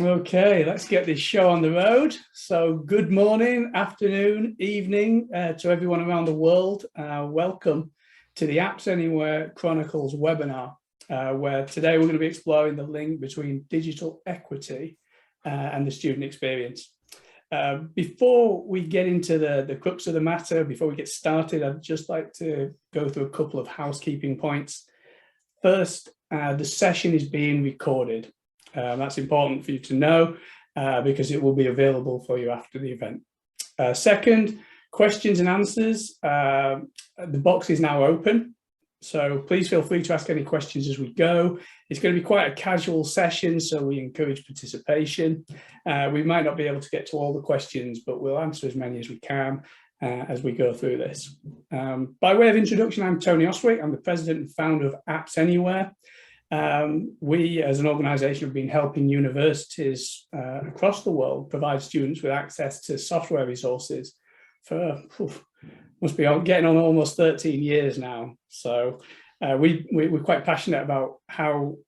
Okay, let's get this show on the road. So good morning, afternoon, evening to everyone around the world. Welcome to the AppsAnywhere Chronicles webinar, where today we're going to be exploring the link between digital equity and the student experience. Before we get into the crux of the matter, before we get started, I'd just like to go through a couple of housekeeping points. First, the session is being recorded. That's important for you to know because it will be available for you after the event. Second, questions and answers. The box is now open, so please feel free to ask any questions as we go. It's going to be quite a casual session, so we encourage participation. We might not be able to get to all the questions, but we'll answer as many as we can as we go through this. By way of introduction, I'm Tony Austwick. I'm the president and founder of AppsAnywhere. We, as an organisation, have been helping universities across the world provide students with access to software resources for, must be getting on almost 13 years now. So we're quite passionate about how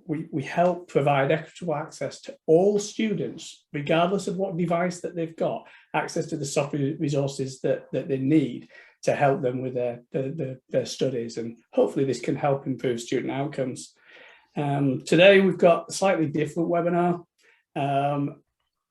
we help provide equitable access to all students, regardless of what device that they've got, access to the software resources that they need to help them with their studies, and hopefully this can help improve student outcomes. Today we've got a slightly different webinar.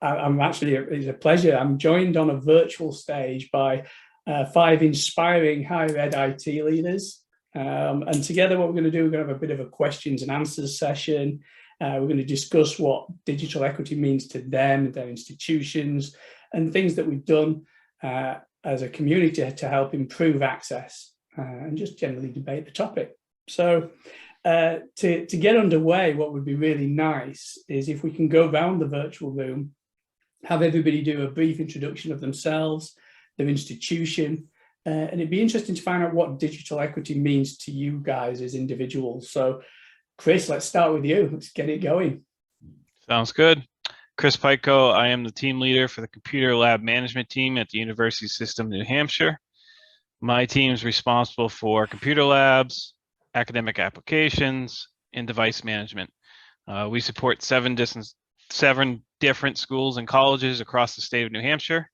It's a pleasure. I'm joined on a virtual stage by 5 inspiring higher ed IT leaders. And together what we're going to do, we're going to have a bit of a questions and answers session. We're going to discuss what digital equity means to them, their institutions, and things that we've done as a community to help improve access and just generally debate the topic. So to get underway, what would be really nice is if we can go around the virtual room, have everybody do a brief introduction of themselves, their institution, and it'd be interesting to find out what digital equity means to you guys as individuals. So Chris, let's start with you. Let's get it going. Sounds good. Chris Pico, I am the team leader for the computer lab management team at the University System, New Hampshire. My team is responsible for computer labs, academic applications, and device management. We support 7 different schools and colleges across the state of New Hampshire.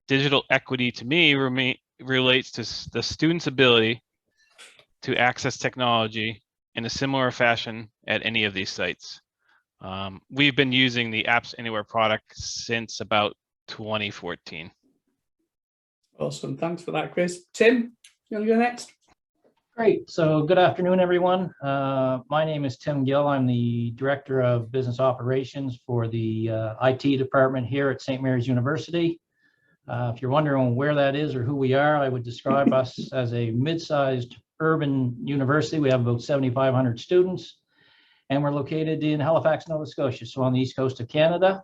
Digital equity to me relates to the student's ability to access technology in a similar fashion at any of these sites. We've been using the AppsAnywhere product since about 2014. Awesome, thanks for that, Chris. Tim, you want to go next? Great, so good afternoon, everyone. My name is Tim Gill. I'm the Director of Business Operations for the IT department here at St. Mary's University. If you're wondering where that is or who we are, I would describe us as a mid-sized urban university. We have about 7,500 students. And we're located in Halifax, Nova Scotia, so on the east coast of Canada.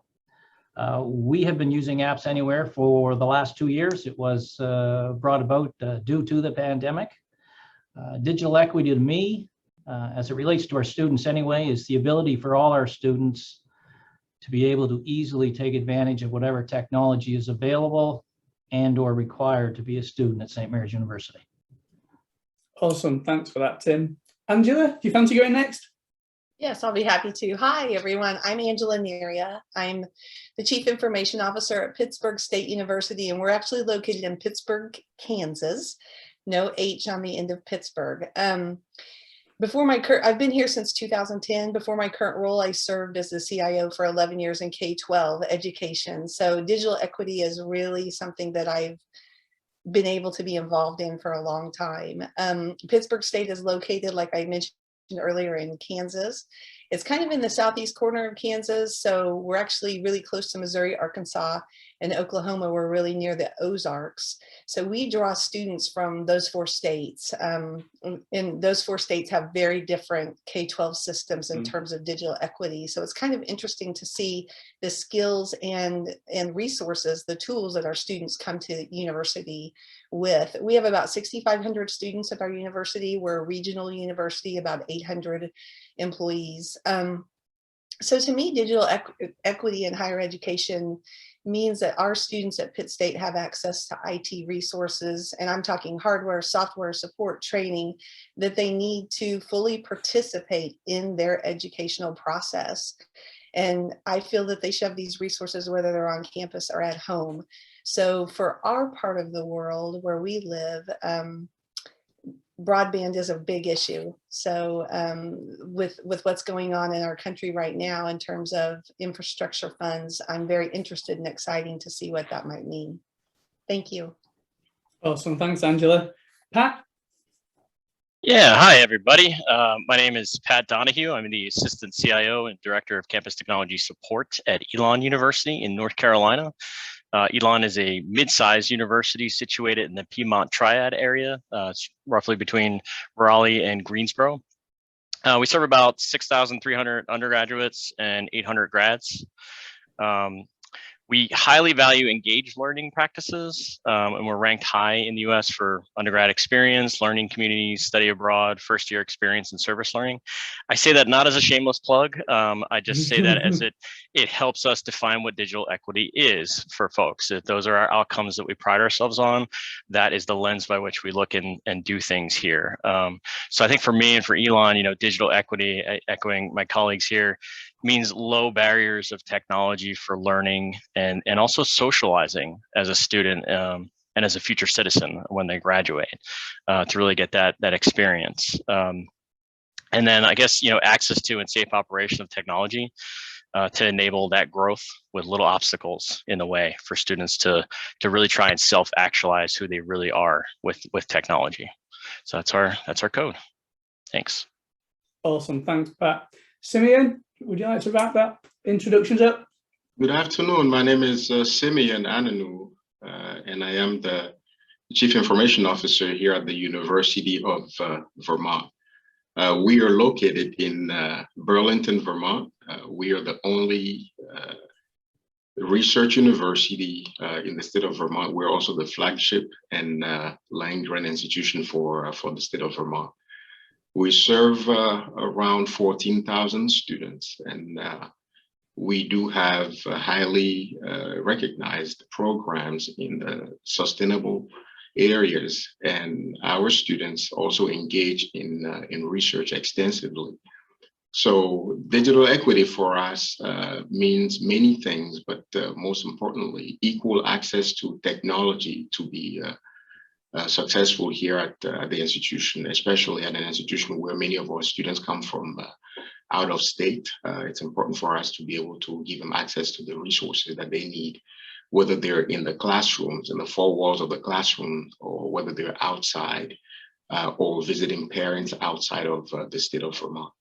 We have been using AppsAnywhere for the last 2 years. It was brought about due to the pandemic. Digital equity to me, as it relates to our students anyway, is the ability for all our students to be able to easily take advantage of whatever technology is available and or required to be a student at St. Mary's University. Awesome, thanks for that, Tim. Angela, do you fancy going next? Yes, I'll be happy to. Hi, everyone. I'm Angela Neria. I'm the Chief Information Officer at Pittsburg State University, and we're actually located in Pittsburg, Kansas. No H on the end of Pittsburg. I've been here since 2010. Before my current role, I served as the CIO for 11 years in K-12 education. So digital equity is really something that I've been able to be involved in for a long time. Pittsburg State is located, like I mentioned earlier, in Kansas. It's kind of in the southeast corner of Kansas, so we're actually really close to Missouri, Arkansas, and Oklahoma. We're really near the Ozarks. So we draw students from those 4 states, and those 4 states have very different K-12 systems in terms of digital equity. So it's kind of interesting to see the skills and resources, the tools that our students come to university with. We have about 6,500 students at our university. We're a regional university, about 800 employees. So to me, digital equity in higher education means that our students at Pitt State have access to IT resources, and I'm talking hardware, software, support, training, that they need to fully participate in their educational process. And I feel that they should have these resources whether they're on campus or at home. So for our part of the world where we live, broadband is a big issue. So with what's going on in our country right now in terms of infrastructure funds, I'm very interested and exciting to see what that might mean. Thank you. Awesome. Thanks, Angela. Pat? Yeah, hi everybody. My name is Pat Donahue. I'm the Assistant CIO and Director of Campus Technology Support at Elon University in North Carolina. Elon is a mid-sized university situated in the Piedmont Triad area, roughly between Raleigh and Greensboro. We serve about 6,300 undergraduates and 800 grads. We highly value engaged learning practices, and we're ranked high in the US for undergrad experience, learning communities, study abroad, first year experience, and service learning. I say that not as a shameless plug. I just say that as it helps us define what digital equity is for folks. If those are our outcomes that we pride ourselves on, that is the lens by which we look and do things here. So I think for me and for Elon, digital equity, echoing my colleagues here, means low barriers of technology for learning and also socializing as a student and as a future citizen when they graduate to really get that experience. And then I guess, access to and safe operation of technology to enable that growth with little obstacles in the way for students to really try and self-actualize who they really are with technology. So that's our code. Thanks. Awesome. Thanks, Pat. Simeon, would you like to wrap that introductions up? Good afternoon. My name is Simeon Ananou, and I am the Chief Information Officer here at the University of Vermont. We are located in Burlington, Vermont. We are the only research university in the state of Vermont. We're also the flagship and land-grant institution for the state of Vermont. We serve around 14,000 students, and we do have highly recognized programs in the sustainable areas, and our students also engage in research extensively. So digital equity for us means many things, but most importantly, equal access to technology to be successful here at the institution, especially at an institution where many of our students come from out of state. It's important for us to be able to give them access to the resources that they need, whether they're in the classrooms, in the four walls of the classroom, or whether they're outside or visiting parents outside of the state of Vermont.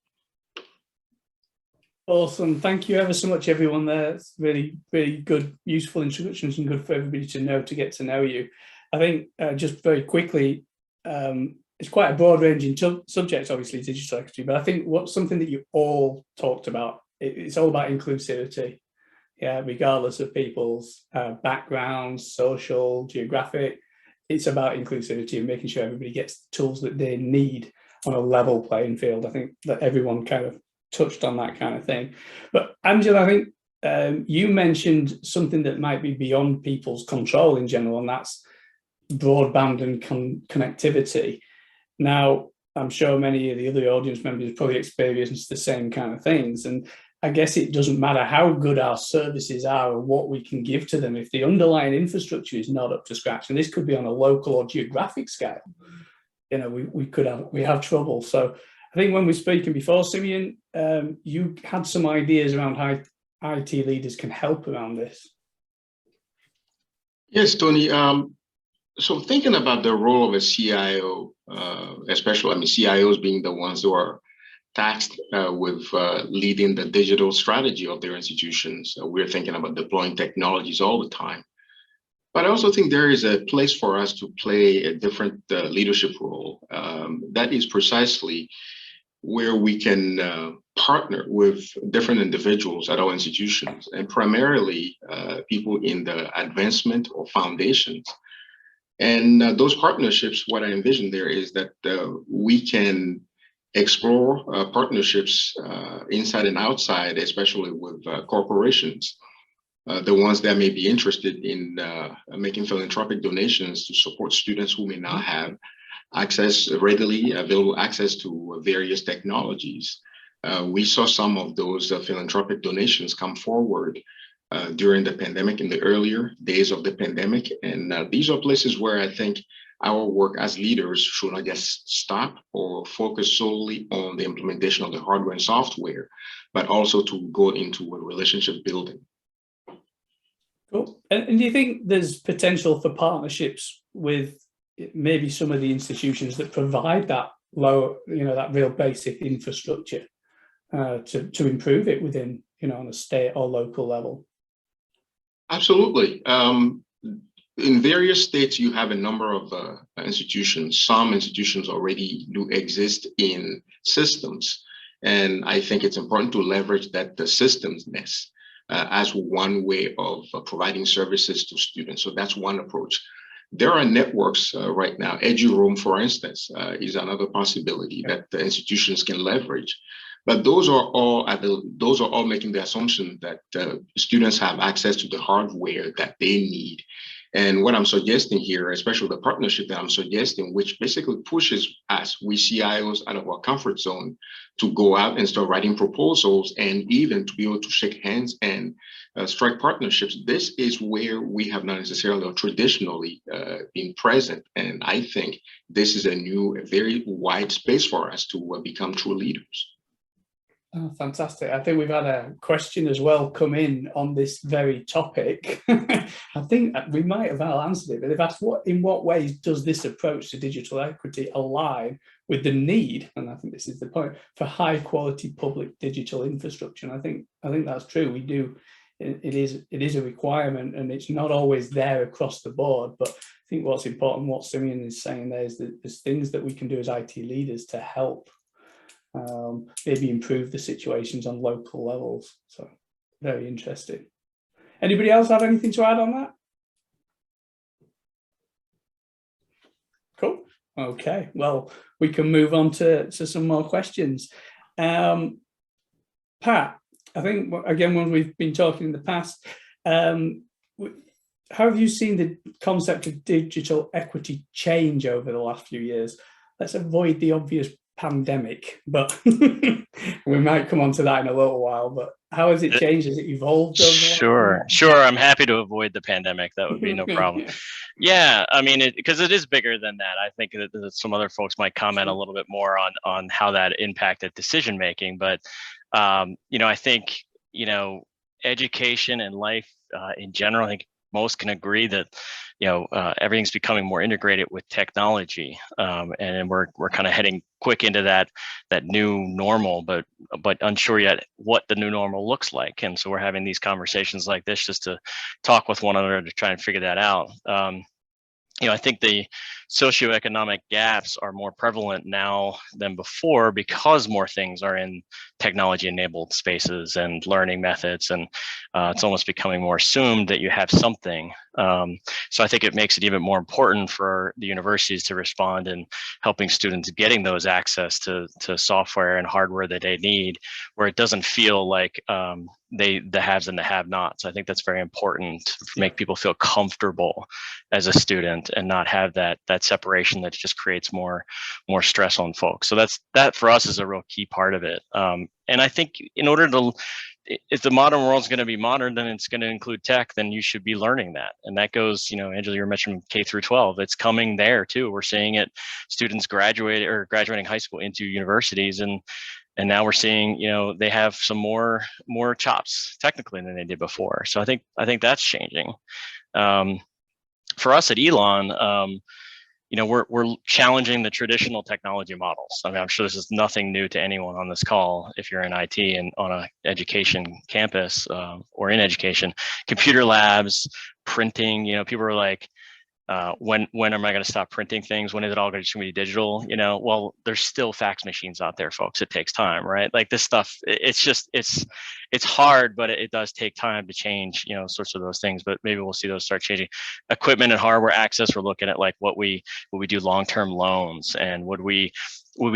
Awesome. Thank you ever so much, everyone there. It's really, really good, useful introductions and good for everybody to get to know you. I think just very quickly, it's quite a broad ranging subject, obviously, digital equity, but I think what's something that you all talked about, it's all about inclusivity, regardless of people's backgrounds, social, geographic. It's about inclusivity and making sure everybody gets the tools that they need on a level playing field. I think that everyone kind of touched on that kind of thing. But Angela, I think you mentioned something that might be beyond people's control in general, and that's broadband and connectivity. Now, I'm sure many of the other audience members probably experienced the same kind of things. And I guess it doesn't matter how good our services are or what we can give to them. If the underlying infrastructure is not up to scratch, and this could be on a local or geographic scale, we have trouble. So I think when we were speaking before, Simeon, you had some ideas around how IT leaders can help around this. Yes, Tony. So thinking about the role of a CIO, especially, CIOs being the ones who are tasked with leading the digital strategy of their institutions. We're thinking about deploying technologies all the time. But I also think there is a place for us to play a different leadership role. That is precisely where we can partner with different individuals at our institutions, and primarily people in the advancement or foundations. And those partnerships, what I envision there is that we can explore partnerships inside and outside, especially with corporations, the ones that may be interested in making philanthropic donations to support students who may not have readily available access to various technologies. We saw some of those philanthropic donations come forward during the pandemic, in the earlier days of the pandemic. And these are places where I think our work as leaders should not just stop or focus solely on the implementation of the hardware and software, but also to go into a relationship building. Cool. And do you think there's potential for partnerships with maybe some of the institutions that provide that low, that real basic infrastructure to improve it within, on a state or local level? Absolutely. In various states, you have a number of institutions. Some institutions already do exist in systems. And I think it's important to leverage the systemness as one way of providing services to students. So that's one approach. There are networks right now. EduRoam, for instance, is another possibility that the institutions can leverage. But those are all making the assumption that students have access to the hardware that they need. And what I'm suggesting here, especially the partnership that I'm suggesting, which basically pushes us, we CIOs, out of our comfort zone to go out and start writing proposals and even to be able to shake hands and strike partnerships. This is where we have not necessarily or traditionally been present. And I think this is a very wide space for us to become true leaders. Oh, fantastic. I think we've had a question as well come in on this very topic. I think we might have answered it, but they've asked in what ways does this approach to digital equity align with the need, and I think this is the point, for high quality public digital infrastructure? And I think that's true. We do, it is a requirement, and it's not always there across the board. But I think what's important, what Simeon is saying there, is that there's things that we can do as IT leaders to help maybe improve the situations on local levels. So very interesting. Anybody else have anything to add on that? Cool. Okay, well, we can move on to some more questions. Pat, I think, again, when we've been talking in the past, how have you seen the concept of digital equity change over the last few years? Let's avoid the obvious pandemic, but we might come on to that in a little while. But how has it changed? Has it evolved? Sure. I'm happy to avoid the pandemic. That would be no problem. Yeah, I mean, because it is bigger than that. I think that some other folks might comment a little bit more on how that impacted decision making. But I think education and life in general, I think most can agree that everything's becoming more integrated with technology, and we're kind of heading quick into that new normal, but unsure yet what the new normal looks like. And so we're having these conversations like this just to talk with one another to try and figure that out. I think the socioeconomic gaps are more prevalent now than before because more things are in technology-enabled spaces and learning methods, and it's almost becoming more assumed that you have something. So I think it makes it even more important for the universities to respond in helping students getting those access to software and hardware that they need, where it doesn't feel like the haves and the have-nots. I think that's very important to make people feel comfortable as a student and not have that separation that just creates more stress on folks. So that for us is a real key part of it. And I think in order to, if the modern world is going to be modern, then it's going to include tech, then you should be learning that. And that goes, Angela, you were mentioning K through 12. It's coming there too. We're seeing it, students graduating high school into universities, and now we're seeing, they have some more chops technically than they did before. So I think that's changing. For us at Elon, we're challenging the traditional technology models. I mean, I'm sure this is nothing new to anyone on this call. If you're in IT and on an education campus or in education, computer labs, printing, people are like, when am I going to stop printing things? When is it all going to be digital? Well, there's still fax machines out there, folks. It takes time, right? Like this stuff, it's hard, but it does take time to change, sorts of those things. But maybe we'll see those start changing. Equipment and hardware access, we're looking at like what we do long-term loans, and would we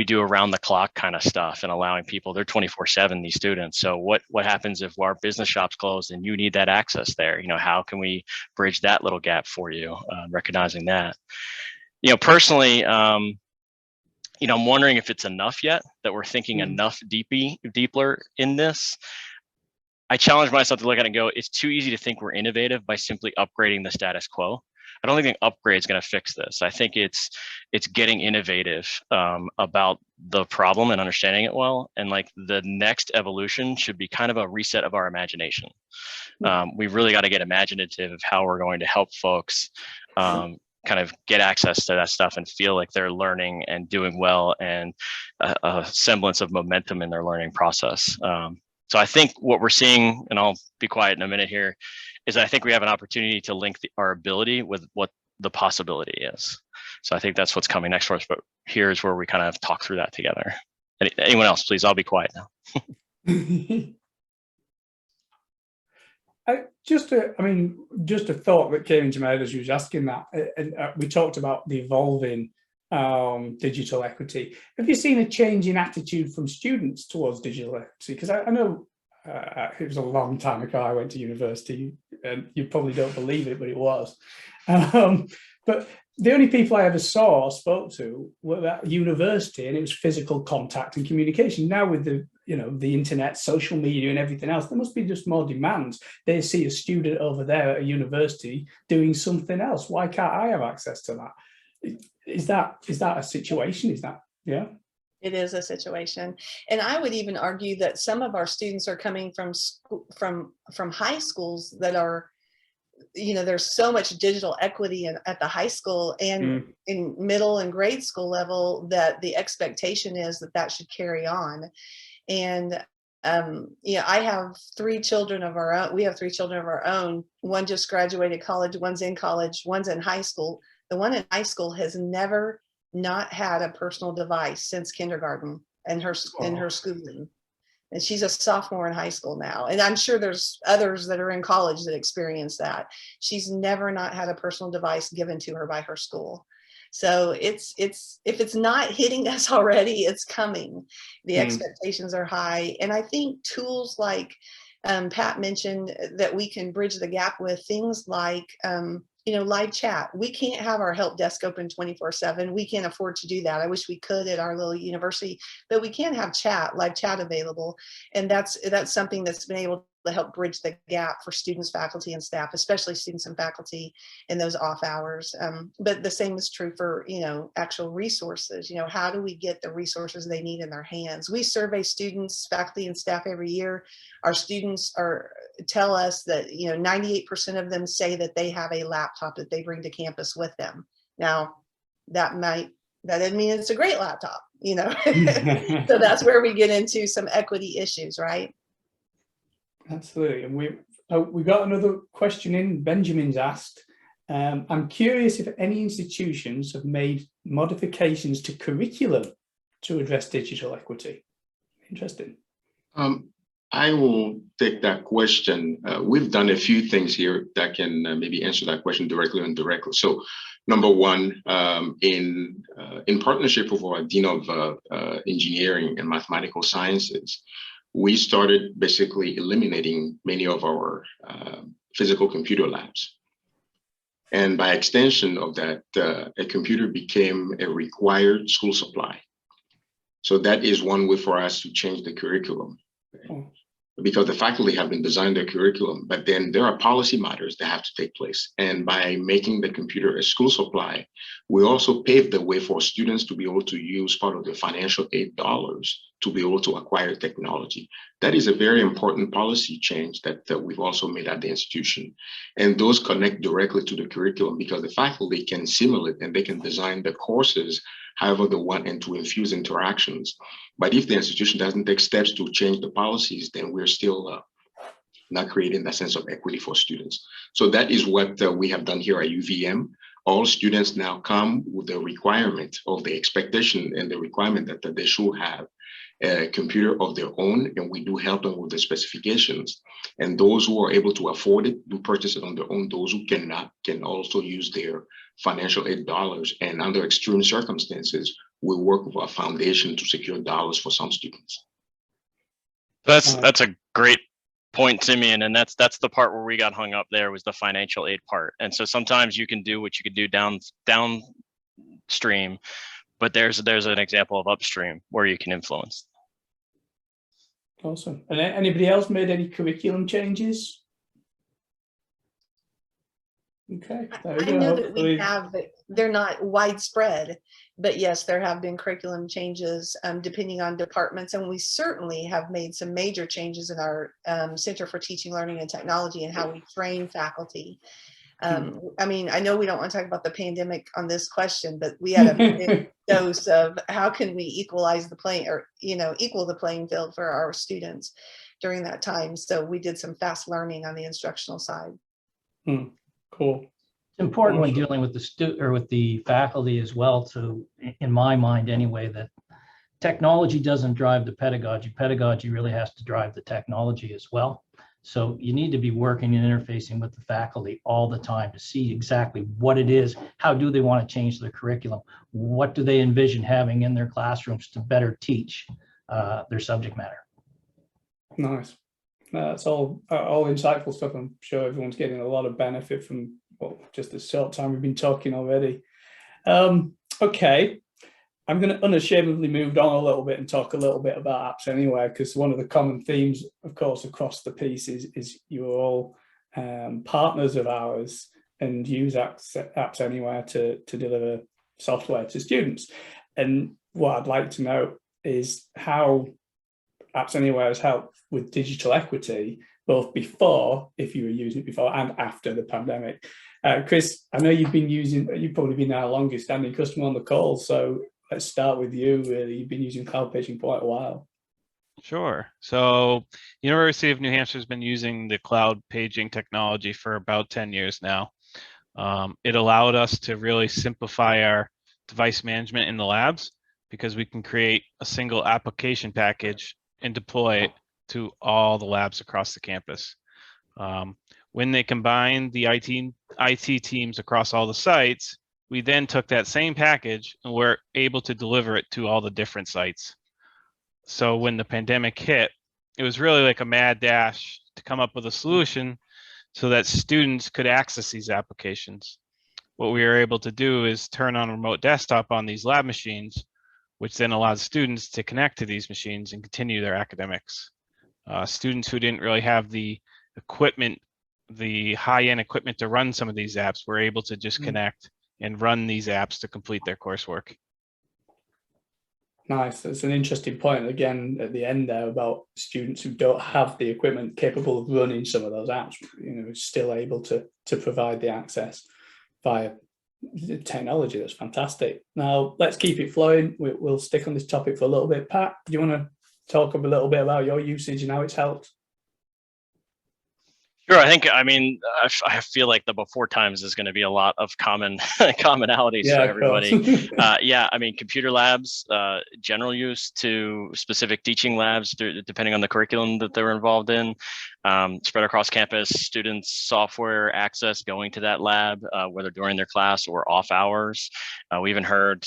do around the clock kind of stuff, and allowing people, they're 24/7, these students. So what happens if our business shop's closed and you need that access there? How can we bridge that little gap for you? Recognizing that, personally, I'm wondering if it's enough yet, that we're thinking enough deeper in this. I challenge myself to look at it and go, it's too easy to think we're innovative by simply upgrading the status quo. I don't think an upgrade is going to fix this. I think it's getting innovative about the problem and understanding it well. And like the next evolution should be kind of a reset of our imagination. We've really got to get imaginative of how we're going to help folks kind of get access to that stuff and feel like they're learning and doing well and a semblance of momentum in their learning process. So I think what we're seeing, and I'll be quiet in a minute here, is I think we have an opportunity to link our ability with what the possibility is. So I think that's what's coming next for us, but here's where we kind of talk through that together. Anyone else, please? I'll be quiet now. Just a thought that came into my head as you was asking that, and we talked about the evolving digital equity. Have you seen a change in attitude from students towards digital equity? Because I know it was a long time ago I went to university, and you probably don't believe it, but it was. But the only people I ever saw or spoke to were at university, and it was physical contact and communication. Now with the internet, social media and everything else, there must be just more demands. They see a student over there at a university doing something else. Why can't I have access to that? Is that a situation? Is that, yeah? It is a situation. And I would even argue that some of our students are coming from high schools that are, there's so much digital equity at the high school and in middle and grade school level that the expectation is that should carry on. And I have 3 children of our own. We have 3 children of our own. One just graduated college, one's in college, one's in high school. The one in high school has never not had a personal device since kindergarten and in her schooling. And she's a sophomore in high school now. And I'm sure there's others that are in college that experience that. She's never not had a personal device given to her by her school. So it's if it's not hitting us already, it's coming. The expectations are high. And I think tools like Pat mentioned that we can bridge the gap with, things like live chat. We can't have our help desk open 24/7. We can't afford to do that. I wish we could at our little university, but we can have live chat available. And that's something that's been able to help bridge the gap for students, faculty, and staff, especially students and faculty in those off hours. But the same is true for, actual resources. How do we get the resources they need in their hands? We survey students, faculty, and staff every year. Our students tell us that 98% of them say that they have a laptop that they bring to campus with them. Now that doesn't mean it's a great laptop, So that's where we get into some equity issues, right? Absolutely. And we got another question in. Benjamin's asked, I'm curious if any institutions have made modifications to curriculum to address digital equity. Interesting. I will take that question. We've done a few things here that can maybe answer that question directly or indirectly. So, number one, in partnership with our Dean of Engineering and Mathematical Sciences, we started basically eliminating many of our physical computer labs. And by extension of that, a computer became a required school supply. So that is one way for us to change the curriculum. Because the faculty have been designing their curriculum, but then there are policy matters that have to take place. And by making the computer a school supply, we also pave the way for students to be able to use part of their financial aid dollars to be able to acquire technology. That is a very important policy change that we've also made at the institution. And those connect directly to the curriculum because the faculty can simulate and they can design the courses however they want and to infuse interactions. But if the institution doesn't take steps to change the policies, then we're still not creating that sense of equity for students. So that is what we have done here at UVM. All students now come with the requirement of the expectation and the requirement that they should have a computer of their own, and we do help them with the specifications. And those who are able to afford it do purchase it on their own. Those who cannot can also use their financial aid dollars. And under extreme circumstances, we work with our foundation to secure dollars for some students. That's a great point, Simeon, and that's the part where we got hung up. There was the financial aid part. And so sometimes you can do what you could do downstream, but there's an example of upstream where you can influence. Awesome. And anybody else made any curriculum changes? Okay, there we I go. know that Hopefully- we have, but they're not widespread. But yes, there have been curriculum changes depending on departments, and we certainly have made some major changes in our Center for Teaching, Learning, and Technology and how we train faculty. I mean, I know we don't want to talk about the pandemic on this question, but we had a big dose of how can we equalize the playing, or equal the playing field for our students during that time. So we did some fast learning on the instructional side. Cool. It's important when dealing with the faculty as well, to, in my mind anyway, that technology doesn't drive the pedagogy. Pedagogy really has to drive the technology as well. So you need to be working and interfacing with the faculty all the time to see exactly what it is. How do they want to change their curriculum? What do they envision having in their classrooms to better teach their subject matter? Nice. That's all insightful stuff. I'm sure everyone's getting a lot of benefit from just the short time we've been talking already. Okay, I'm going to unashamedly move on a little bit and talk a little bit about AppsAnywhere, because one of the common themes, of course, across the piece is you're all partners of ours and use AppsAnywhere to deliver software to students. And what I'd like to know is how AppsAnywhere has helped with digital equity, both before, if you were using it before, and after the pandemic. Chris, I know you've probably been our longest standing customer on the call, so let's start with you. Really, you've been using cloud paging for quite a while. Sure. So University of New Hampshire has been using the cloud paging technology for about 10 years now. It allowed us to really simplify our device management in the labs, because we can create a single application package and deploy it to all the labs across the campus. When they combined the IT teams across all the sites, we then took that same package and were able to deliver it to all the different sites. So when the pandemic hit, it was really like a mad dash to come up with a solution so that students could access these applications. What we were able to do is turn on a remote desktop on these lab machines, which then allowed students to connect to these machines and continue their academics. Students who didn't really have the equipment, the high-end equipment to run some of these apps, were able to just connect and run these apps to complete their coursework. Nice. That's an interesting point again at the end there about students who don't have the equipment capable of running some of those apps, still able to provide the access via the technology. That's fantastic. Now let's keep it flowing. We'll stick on this topic for a little bit. Pat, do you want to talk a little bit about your usage and how it's helped? Sure. I feel like the before times is going to be a lot of commonalities for everybody. Computer labs, general use to specific teaching labs, depending on the curriculum that they were involved in, spread across campus, students, software access going to that lab, whether during their class or off hours. We even heard,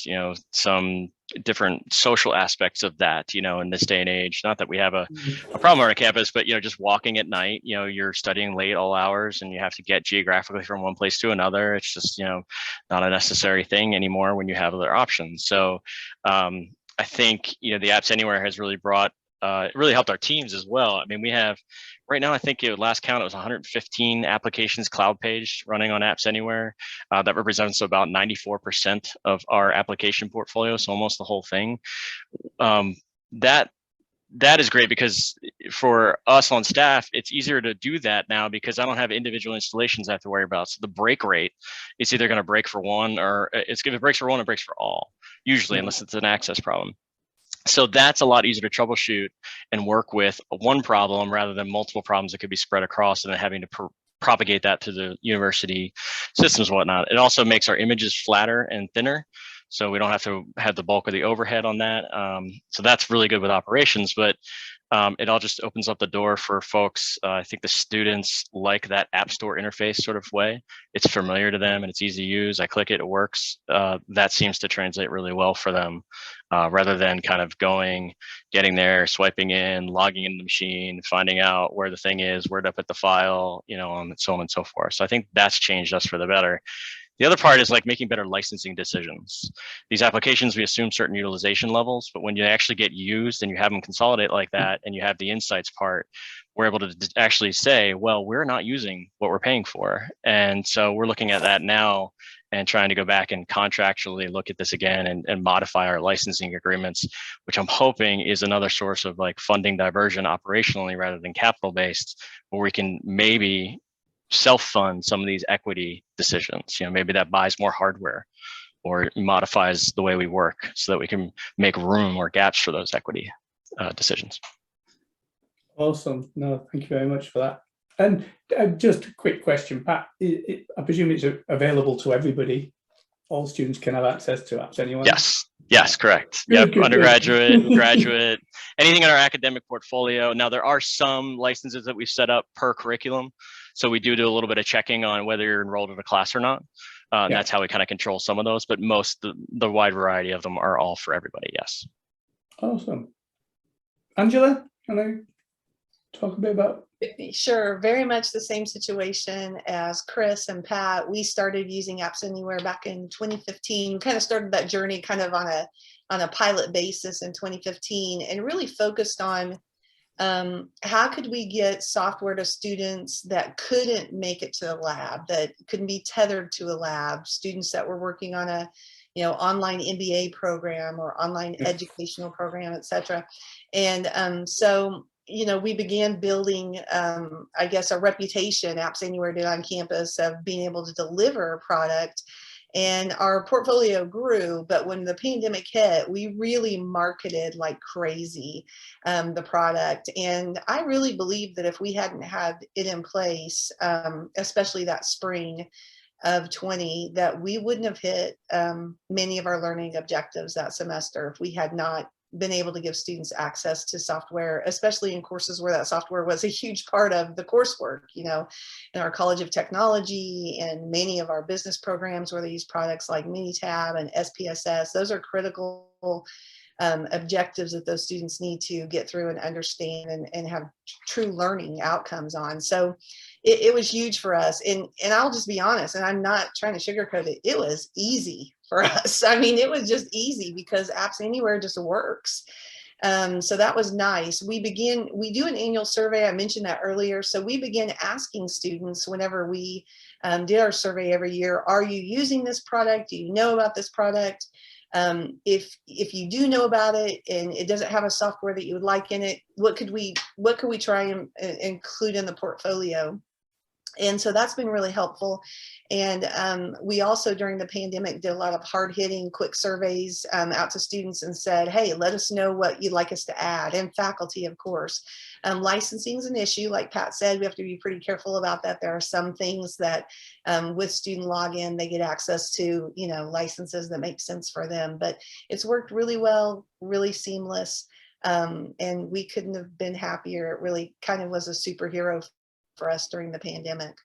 some different social aspects of that, in this day and age. Not that we have a problem on our campus, but just walking at night, you're studying late all hours and you have to get geographically from one place to another. It's just not a necessary thing anymore when you have other options. So I think the AppsAnywhere has really really helped our teams as well. We have right now, I think last count, it was 115 applications cloud paged running on AppsAnywhere. That represents about 94% of our application portfolio, so almost the whole thing. That is great, because for us on staff, it's easier to do that now because I don't have individual installations I have to worry about. So the break rate is either going to break for one, or if it breaks for one, it breaks for all, usually, unless it's an access problem. So that's a lot easier to troubleshoot and work with one problem rather than multiple problems that could be spread across and then having to propagate that to the university systems and whatnot. It also makes our images flatter and thinner, so we don't have to have the bulk of the overhead on that. So that's really good with operations, but it all just opens up the door for folks. I think the students like that App Store interface sort of way. It's familiar to them and it's easy to use. I click it, it works. That seems to translate really well for them, rather than kind of getting there, swiping in, logging in the machine, finding out where the thing is, where to put the file, and so on and so forth. So I think that's changed us for the better. The other part is like making better licensing decisions. These applications, we assume certain utilization levels, but when you actually get used and you have them consolidate like that, and you have the insights part, we're able to actually say, well, we're not using what we're paying for. And so we're looking at that now and trying to go back and contractually look at this again and modify our licensing agreements, which I'm hoping is another source of like funding diversion operationally rather than capital based, where we can maybe self-fund some of these equity decisions. You know, maybe that buys more hardware or modifies the way we work so that we can make room or gaps for those equity decisions. Awesome. No, thank you very much for that. And just a quick question, Pat. I presume it's available to everybody. All students can have access to AppsAnywhere. Yes, correct. Yep, undergraduate, graduate, anything in our academic portfolio. Now, there are some licenses that we've set up per curriculum. So we do a little bit of checking on whether you're enrolled in a class or not. That's how we kind of control some of those, but the wide variety of them are all for everybody, yes. Awesome. Angela, can I talk a bit about? Sure, very much the same situation as Chris and Pat. We started using AppsAnywhere back in 2015. Kind of started that journey kind of on a pilot basis in 2015, and really focused on how could we get software to students that couldn't make it to a lab, that couldn't be tethered to a lab, students that were working on a online MBA program or online educational program, etc. And so we began building, I guess, a reputation, AppsAnywhere did on campus, of being able to deliver a product. And our portfolio grew, but when the pandemic hit, we really marketed like crazy the product. And I really believe that if we hadn't had it in place, especially that spring of 20, that we wouldn't have hit many of our learning objectives that semester if we had not been able to give students access to software, especially in courses where that software was a huge part of the coursework, in our College of Technology and many of our business programs where they use products like Minitab and SPSS. Those are critical objectives that those students need to get through and understand and have true learning outcomes on. So it was huge for us. And I'll just be honest, and I'm not trying to sugarcoat it, it was easy for us. I mean, it was just easy because AppsAnywhere just works. So that was nice. We do an annual survey. I mentioned that earlier. So we began asking students whenever we did our survey every year, are you using this product? Do you know about this product? If you do know about it and it doesn't have a software that you would like in it, what could we try and include in the portfolio? And so that's been really helpful. And we also, during the pandemic, did a lot of hard-hitting, quick surveys out to students and said, hey, let us know what you'd like us to add, and faculty, of course. Licensing is an issue. Like Pat said, we have to be pretty careful about that. There are some things that with student login, they get access to, licenses that make sense for them. But it's worked really well, really seamless. And we couldn't have been happier. It really kind of was a superhero for us during the pandemic.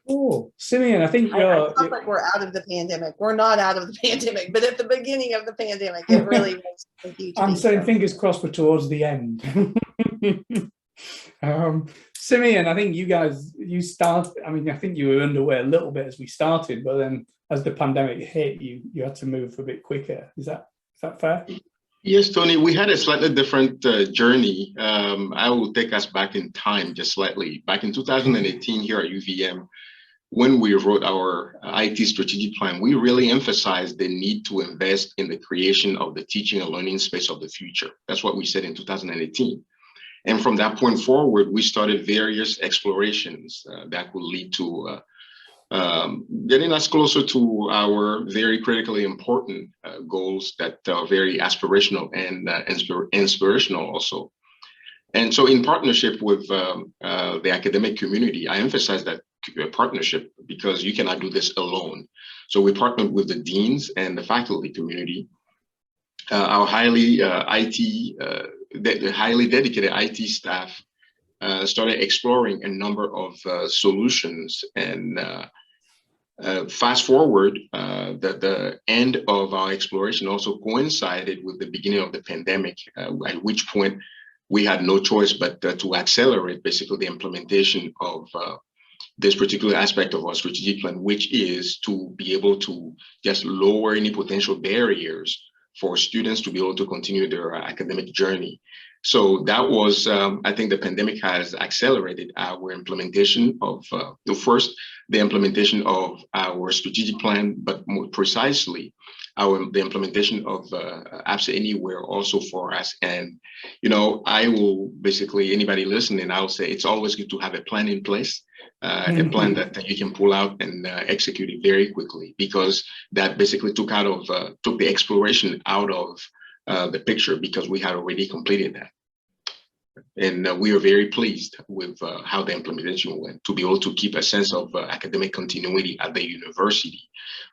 Oh, Simeon, I think I felt like we're out of the pandemic. We're not out of the pandemic, but at the beginning of the pandemic, it really was a huge I'm saying fingers crossed for towards the end. Simeon, I think I think you were underway a little bit as we started, but then as the pandemic hit, you had to move a bit quicker. Is that fair? Yes, Tony, we had a slightly different journey. I will take us back in time just slightly. Back in 2018 here at UVM, when we wrote our IT strategic plan, we really emphasized the need to invest in the creation of the teaching and learning space of the future. That's what we said in 2018. And from that point forward, we started various explorations that would lead to getting us closer to our very critically important goals that are very aspirational and inspirational also. And so in partnership with the academic community, I emphasize that partnership because you cannot do this alone. So we partnered with the deans and the faculty community. Our highly dedicated IT staff started exploring a number of solutions, and fast forward, the end of our exploration also coincided with the beginning of the pandemic, at which point we had no choice but to accelerate basically the implementation of this particular aspect of our strategic plan, which is to be able to just lower any potential barriers for students to be able to continue their academic journey. So that was, I think the pandemic has accelerated our implementation of, the implementation of our strategic plan, but more precisely, the implementation of AppsAnywhere also for us. And, I will basically, anybody listening, I'll say it's always good to have a plan in place, a plan that you can pull out and execute it very quickly, because that basically took the exploration out of the picture, because we had already completed that. And we are very pleased with how the implementation went, to be able to keep a sense of academic continuity at the university.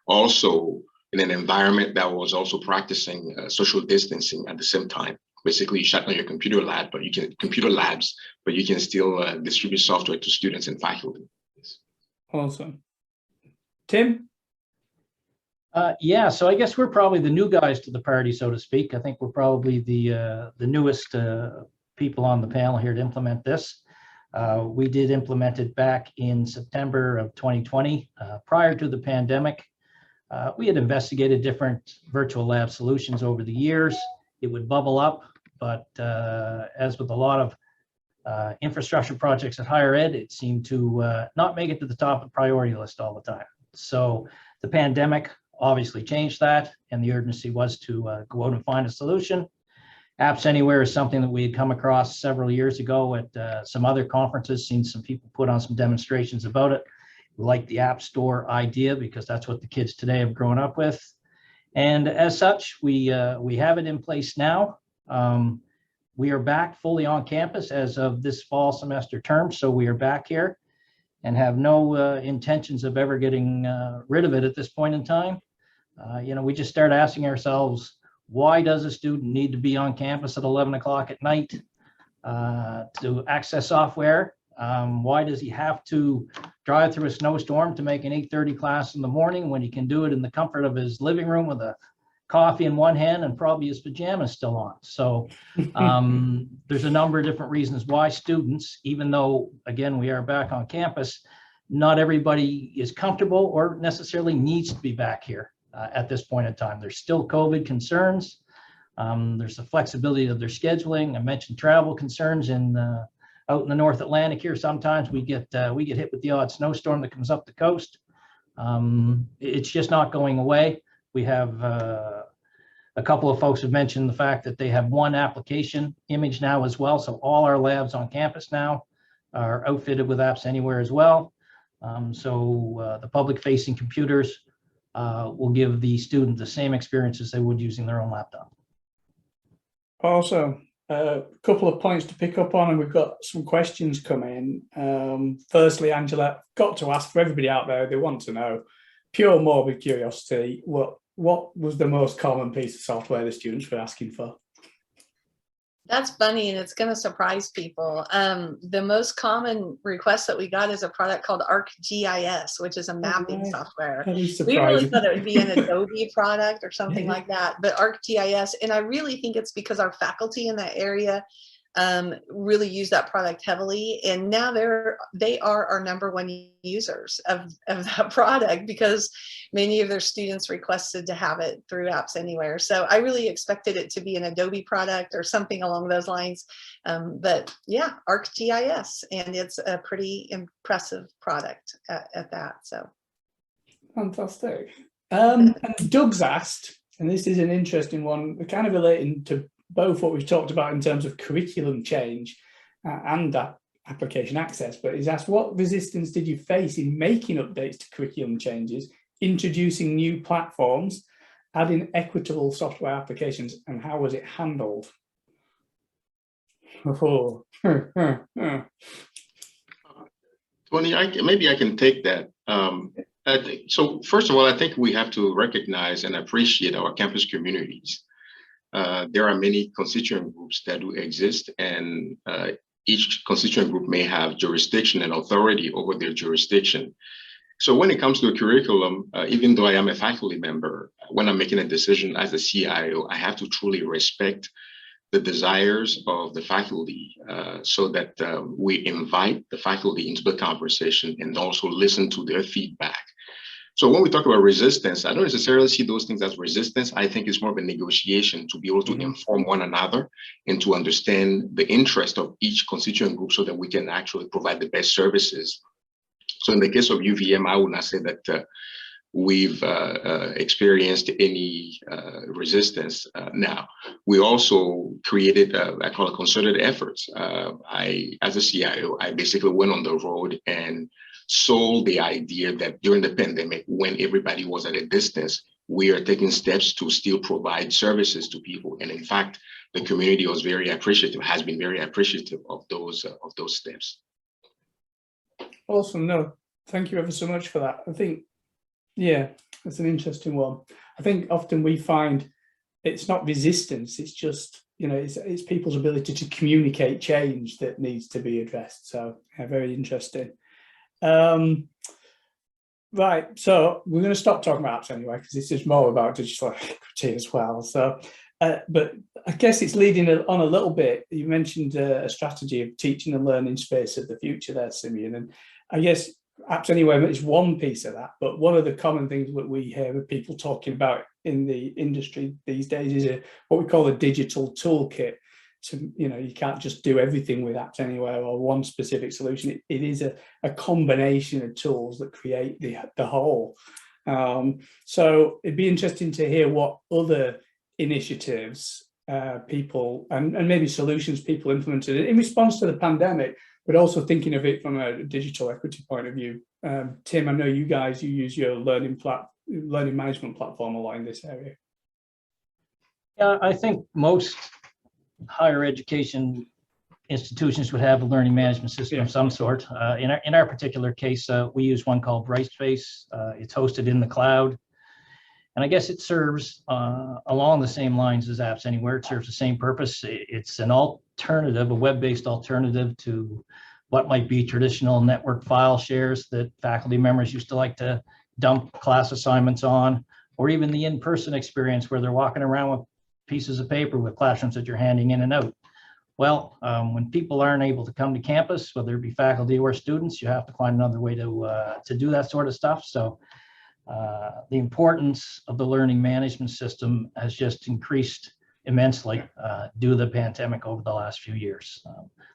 Also, in an environment that was also practicing social distancing at the same time. Basically, you shut down your computer labs, but you can still distribute software to students and faculty. Awesome. Tim? Yeah, so I guess we're probably the new guys to the party, so to speak. I think we're probably the newest people on the panel here to implement this. We did implement it back in September of 2020, prior to the pandemic. We had investigated different virtual lab solutions over the years. It would bubble up, but as with a lot of infrastructure projects at higher ed, it seemed to not make it to the top of the priority list all the time. So the pandemic obviously changed that, and the urgency was to go out and find a solution. AppsAnywhere is something that we had come across several years ago at some other conferences, seen some people put on some demonstrations about it. We like the App Store idea because that's what the kids today have grown up with. And as such, we have it in place now. We are back fully on campus as of this fall semester term. So we are back here and have no intentions of ever getting rid of it at this point in time. We just start asking ourselves, why does a student need to be on campus at 11 o'clock at night to access software? Why does he have to drive through a snowstorm to make an 8:30 class in the morning when he can do it in the comfort of his living room with a coffee in one hand and probably his pajamas still on? So there's a number of different reasons why students, even though, again, we are back on campus, not everybody is comfortable or necessarily needs to be back here at this point in time. There's still COVID concerns. There's the flexibility of their scheduling. I mentioned travel concerns out in the North Atlantic here. Sometimes we get hit with the odd snowstorm that comes up the coast. It's just not going away. We have a couple of folks have mentioned the fact that they have one application image now as well. So all our labs on campus now are outfitted with AppsAnywhere as well. So the public-facing computers will give the student the same experience as they would using their own laptop. Also, a couple of points to pick up on, and we've got some questions come in. Firstly, Angela, got to ask for everybody out there, they want to know, pure morbid curiosity, what was the most common piece of software the students were asking for? That's funny, and it's going to surprise people. The most common request that we got is a product called ArcGIS, which is a mapping software. We really thought it would be an Adobe product or something like that, but ArcGIS, and I really think it's because our faculty in that area really use that product heavily, and now they are our #1 users of that product because many of their students requested to have it through AppsAnywhere. So I really expected it to be an Adobe product or something along those lines, but yeah, ArcGIS, and it's a pretty impressive product at that. So fantastic. And Doug's asked, and this is an interesting one, kind of relating to both what we've talked about in terms of curriculum change and application access, but he's asked, what resistance did you face in making updates to curriculum changes, introducing new platforms, adding equitable software applications, and how was it handled? Oh. Tony, maybe I can take that. So first of all, I think we have to recognize and appreciate our campus communities. There are many constituent groups that do exist, and each constituent group may have jurisdiction and authority over their jurisdiction. So when it comes to a curriculum, even though I am a faculty member, when I'm making a decision as a CIO, I have to truly respect the desires of the faculty so that we invite the faculty into the conversation and also listen to their feedback. So when we talk about resistance, I don't necessarily see those things as resistance. I think it's more of a negotiation to be able to inform one another and to understand the interest of each constituent group so that we can actually provide the best services. So in the case of UVM, I would not say that we've experienced any resistance. Now, we also created, I call it concerted efforts. As a CIO, I basically went on the road and sold the idea that during the pandemic, when everybody was at a distance, we are taking steps to still provide services to people. And in fact, the community was very appreciative, has been very appreciative of those steps. Awesome. No, thank you ever so much for that. I think, yeah, that's an interesting one. I think often we find it's not resistance, it's just, you know, it's people's ability to communicate change that needs to be addressed. So yeah, very interesting. Right, so we're going to stop talking about apps anyway, because this is more about digital equity as well. So, but I guess it's leading on a little bit. You mentioned a strategy of teaching and learning space of the future there, Simeon, and I guess AppsAnywhere is one piece of that. But one of the common things that we hear of people talking about in the industry these days is what we call a digital toolkit. To, you know, you can't just do everything with AppsAnywhere or one specific solution. It is a combination of tools that create the whole. So it'd be interesting to hear what other initiatives people and maybe solutions people implemented in response to the pandemic, but also thinking of it from a digital equity point of view. Tim, I know you use your learning management platform a lot in this area. Yeah, I think most higher education institutions would have a learning management system of some sort. In our particular case, we use one called Brightspace. It's hosted in the cloud. And I guess it serves along the same lines as AppsAnywhere. It serves the same purpose. It's an alternative, a web-based alternative to what might be traditional network file shares that faculty members used to like to dump class assignments on, or even the in-person experience where they're walking around with pieces of paper with classrooms that you're handing in and out. Well, when people aren't able to come to campus, whether it be faculty or students, you have to find another way to do that sort of stuff. So the importance of the learning management system has just increased immensely due to the pandemic over the last few years.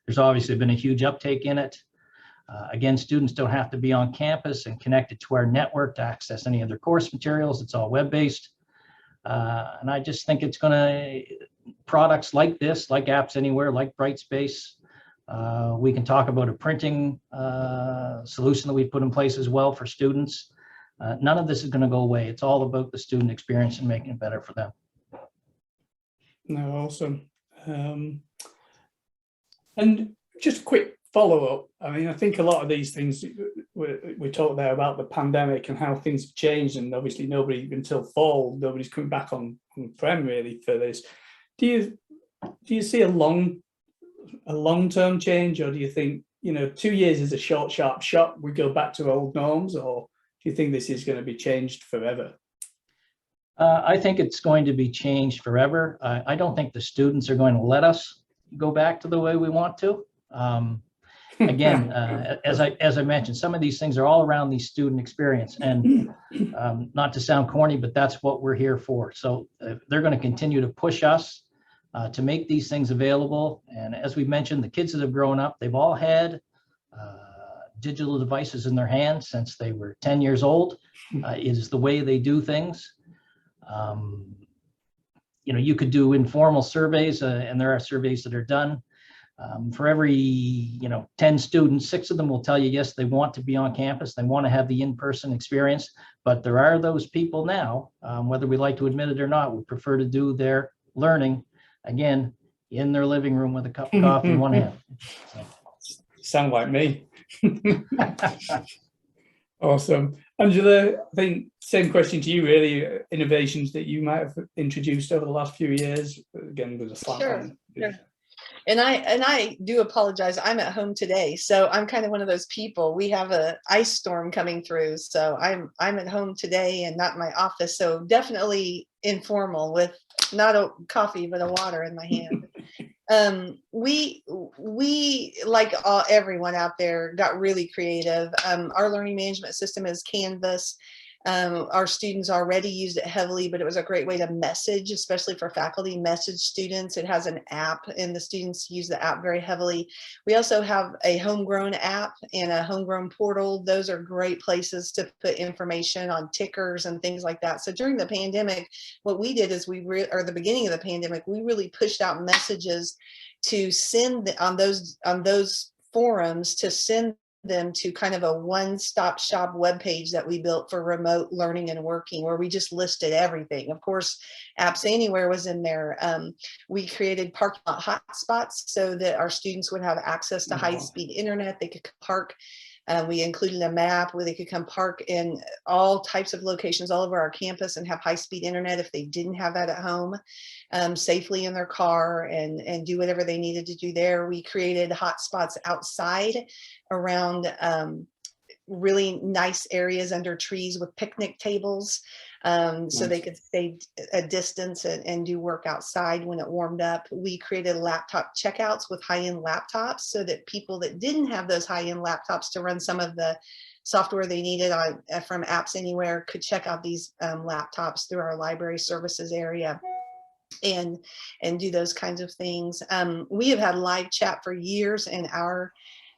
There's obviously been a huge uptake in it. Again, students don't have to be on campus and connected to our network to access any of their course materials. It's all web-based. And I just think it's going to, products like this, like AppsAnywhere, like Brightspace, we can talk about a printing solution that we put in place as well for students. None of this is going to go away. It's all about the student experience and making it better for them. No, awesome. And just a quick follow-up. I mean, I think a lot of these things we talked there about the pandemic and how things have changed, and obviously until fall, nobody's coming back on prem really for this. Do you see a long-term change, or do you think, you know, 2 years is a short, sharp shot, we go back to old norms, or do you think this is going to be changed forever? I think it's going to be changed forever. I don't think the students are going to let us go back to the way we want to. Again, as I mentioned, some of these things are all around the student experience, and not to sound corny, but that's what we're here for. So they're going to continue to push us to make these things available. And as we mentioned, the kids that have grown up, they've all had digital devices in their hands since they were 10 years old. It is the way they do things. You know, you could do informal surveys, and there are surveys that are done. For every 10 students, 6 of them will tell you, yes, they want to be on campus. They want to have the in-person experience. But there are those people now, whether we like to admit it or not, would prefer to do their learning, again, in their living room with a cup of coffee in one hand. So. Sound like me. Awesome. Angela, I think same question to you, really. Innovations that you might have introduced over the last few years, again, with a slant. Sure. And I do apologize. I'm at home today, so I'm kind of one of those people. We have a ice storm coming through, so I'm at home today and not in my office. So definitely informal with not a coffee but a water in my hand. We like everyone out there got really creative. Our learning management system is Canvas. Our students already used it heavily, but it was a great way to message, especially for faculty, message students. It has an app and the students use the app very heavily. We also have a homegrown app and a homegrown portal. Those are great places to put information on tickers and things like that. So during the pandemic, what we did is or the beginning of the pandemic, we really pushed out messages to send on those forums, to send them to kind of a one-stop shop webpage that we built for remote learning and working, where we just listed everything. Of course, AppsAnywhere was in there. We created parking lot hotspots so that our students would have access to high-speed internet. They could park. We included a map where they could come park in all types of locations all over our campus and have high-speed internet if they didn't have that at home, safely in their car, and do whatever they needed to do there. We created hotspots outside around really nice areas under trees with picnic tables, so they could stay a distance and do work outside when it warmed up. We created laptop checkouts with high-end laptops so that people that didn't have those high-end laptops to run some of the software they needed from AppsAnywhere could check out these laptops through our library services area and do those kinds of things. We have had live chat for years in our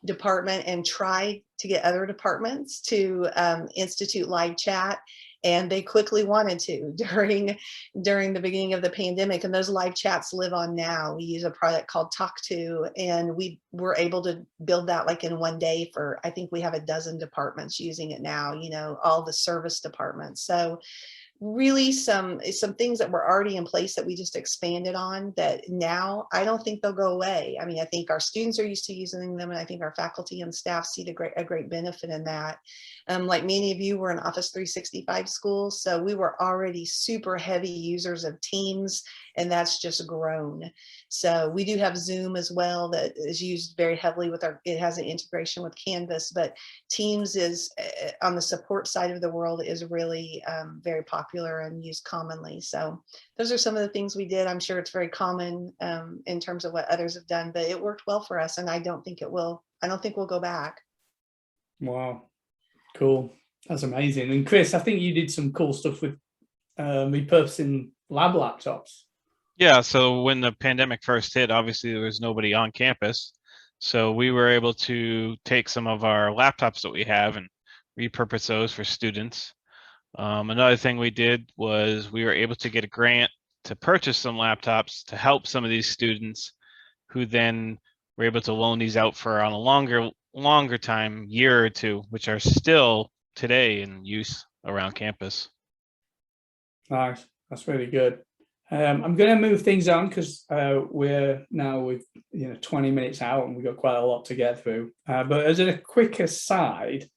department and tried to get other departments to institute live chat, and they quickly wanted to during the beginning of the pandemic, and those live chats live on now. We use a product called Talk2, and we were able to build that like in one day for, I think we have a dozen departments using it now, all the service departments. So really some things that were already in place that we just expanded on, that now I don't think they'll go away. I mean, I think our students are used to using them, and I think our faculty and staff see a great benefit in that. Like many of you were in Office 365 schools, so we were already super heavy users of Teams, and that's just grown. So we do have Zoom as well that is used very heavily it has an integration with Canvas, but Teams is on the support side of the world is really very popular and used commonly. So those are some of the things we did. I'm sure it's very common in terms of what others have done, but it worked well for us, and I don't think we'll go back. Wow, cool. That's amazing. And Chris, I think you did some cool stuff with repurposing lab laptops. Yeah, so when the pandemic first hit, obviously there was nobody on campus. So we were able to take some of our laptops that we have and repurpose those for students. Another thing we did was we were able to get a grant to purchase some laptops to help some of these students, who then were able to loan these out for on a longer time, year or two, which are still today in use around campus. Nice, that's really good. I'm going to move things on because we're now with 20 minutes out and we've got quite a lot to get through. But as a quick aside,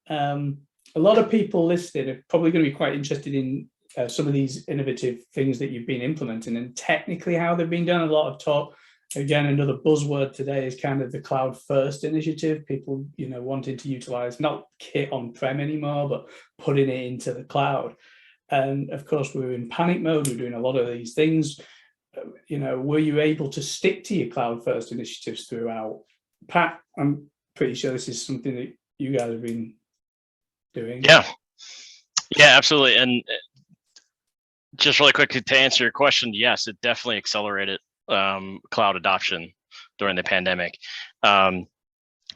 a lot of people listed are probably going to be quite interested in some of these innovative things that you've been implementing and technically how they've been done. A lot of talk. Again, another buzzword today is kind of the cloud first initiative. People, wanting to utilize not kit on-prem anymore, but putting it into the cloud. And of course, we were in panic mode. We're doing a lot of these things. Were you able to stick to your cloud first initiatives throughout? Pat, I'm pretty sure this is something that you guys have been doing. Yeah, absolutely. And just really quickly to answer your question, yes, it definitely accelerated cloud adoption during the pandemic.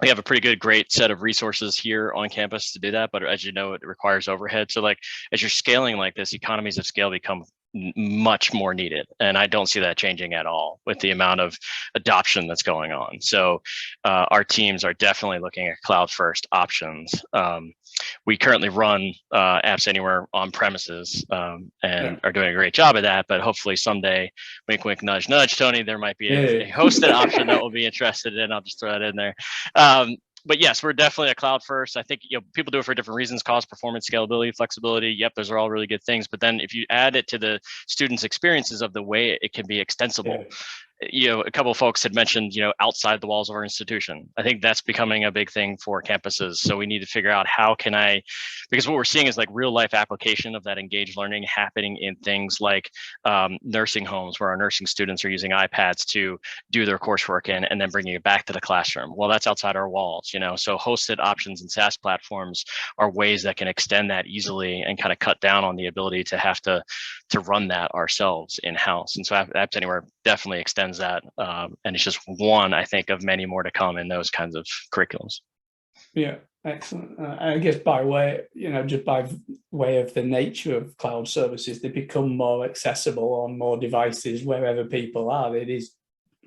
We have a great set of resources here on campus to do that, but as you know, it requires overhead. So as you're scaling like this, economies of scale become much more needed. And I don't see that changing at all with the amount of adoption that's going on. So our teams are definitely looking at cloud first options. We currently run AppsAnywhere on premises and are doing a great job of that. But hopefully someday, wink, wink, nudge, nudge, Tony, there might be a hosted option that we'll be interested in. I'll just throw that in there. But yes, we're definitely a cloud first. I think people do it for different reasons: cost, performance, scalability, flexibility. Yep, those are all really good things. But then if you add it to the students' experiences of the way it can be extensible, a couple of folks had mentioned, outside the walls of our institution. I think that's becoming a big thing for campuses. So we need to figure out because what we're seeing is like real life application of that engaged learning happening in things like nursing homes, where our nursing students are using iPads to do their coursework in and then bringing it back to the classroom. Well, that's outside our walls, So hosted options and SaaS platforms are ways that can extend that easily and kind of cut down on the ability to have to run that ourselves in-house. And so AppsAnywhere definitely extends that. And it's just one, I think, of many more to come in those kinds of curriculums. Yeah, excellent. I guess by way, just by way of the nature of cloud services, they become more accessible on more devices wherever people are. It is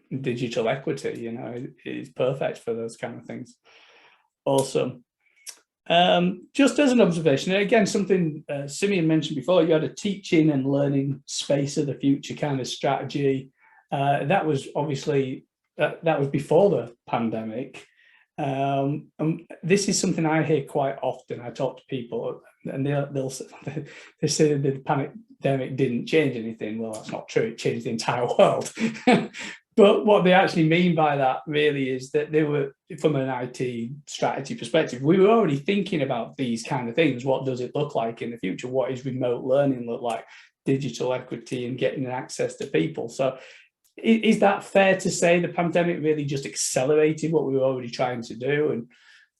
digital equity, it is perfect for those kind of things. Awesome. Just as an observation, and again, something Simeon mentioned before, you had a teaching and learning space of the future kind of strategy. That was obviously, that was before the pandemic. And this is something I hear quite often. I talk to people and they'll say the pandemic didn't change anything. Well, that's not true. It changed the entire world. But what they actually mean by that really is that they were, from an IT strategy perspective, we were already thinking about these kind of things. What does it look like in the future? What is remote learning look like? Digital equity and getting access to people. So is that fair to say the pandemic really just accelerated what we were already trying to do?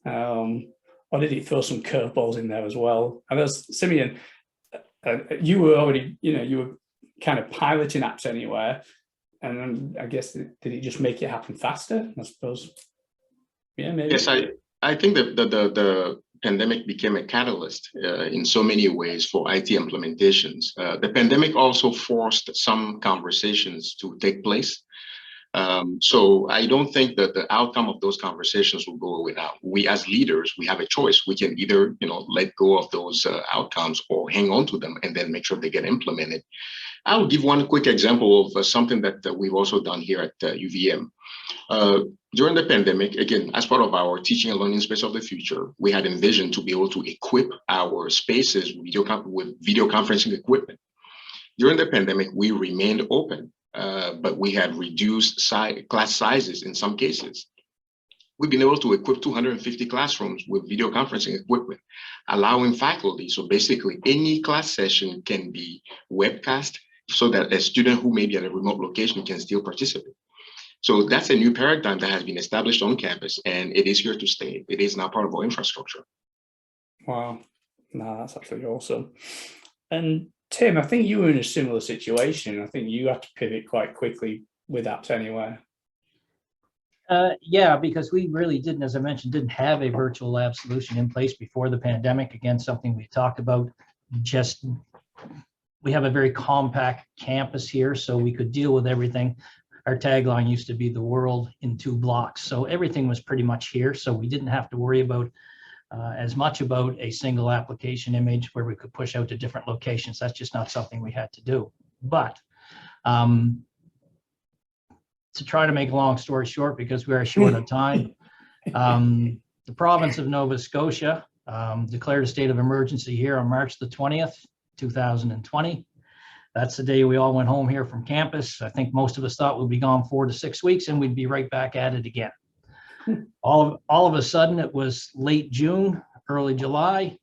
And or did it throw some curveballs in there as well? And as Simeon, you were already, you were kind of piloting AppsAnywhere. And then I guess, did it just make it happen faster? I suppose. Yeah, maybe. Yes, I think that the pandemic became a catalyst in so many ways for IT implementations. The pandemic also forced some conversations to take place. So I don't think that the outcome of those conversations will go away now. We as leaders, we have a choice. We can either, let go of those outcomes or hang on to them and then make sure they get implemented. I'll give one quick example of something that we've also done here at UVM. During the pandemic, again, as part of our teaching and learning space of the future, we had envisioned to be able to equip our spaces with video conferencing equipment. During the pandemic, we remained open, but we had reduced class sizes in some cases. We've been able to equip 250 classrooms with video conferencing equipment, allowing faculty, so basically any class session can be webcast so that a student who may be at a remote location can still participate. So that's a new paradigm that has been established on campus, and it is here to stay. It is now part of our infrastructure. Wow, no, that's absolutely awesome. And Tim, I think you were in a similar situation. I think you had to pivot quite quickly with AppsAnywhere. Yeah, because we really didn't, as I mentioned, didn't have a virtual lab solution in place before the pandemic. Again, something we talked about. We have a very compact campus here, so we could deal with everything. Our tagline used to be the world in 2 blocks. So everything was pretty much here. So we didn't have to worry about as much about a single application image where we could push out to different locations. That's just not something we had to do. But to try to make a long story short, because we are short of time, the province of Nova Scotia declared a state of emergency here on March the 20th, 2020. That's the day we all went home here from campus. I think most of us thought we'd be gone 4 to 6 weeks and we'd be right back at it again. All of a sudden, it was late June, early July,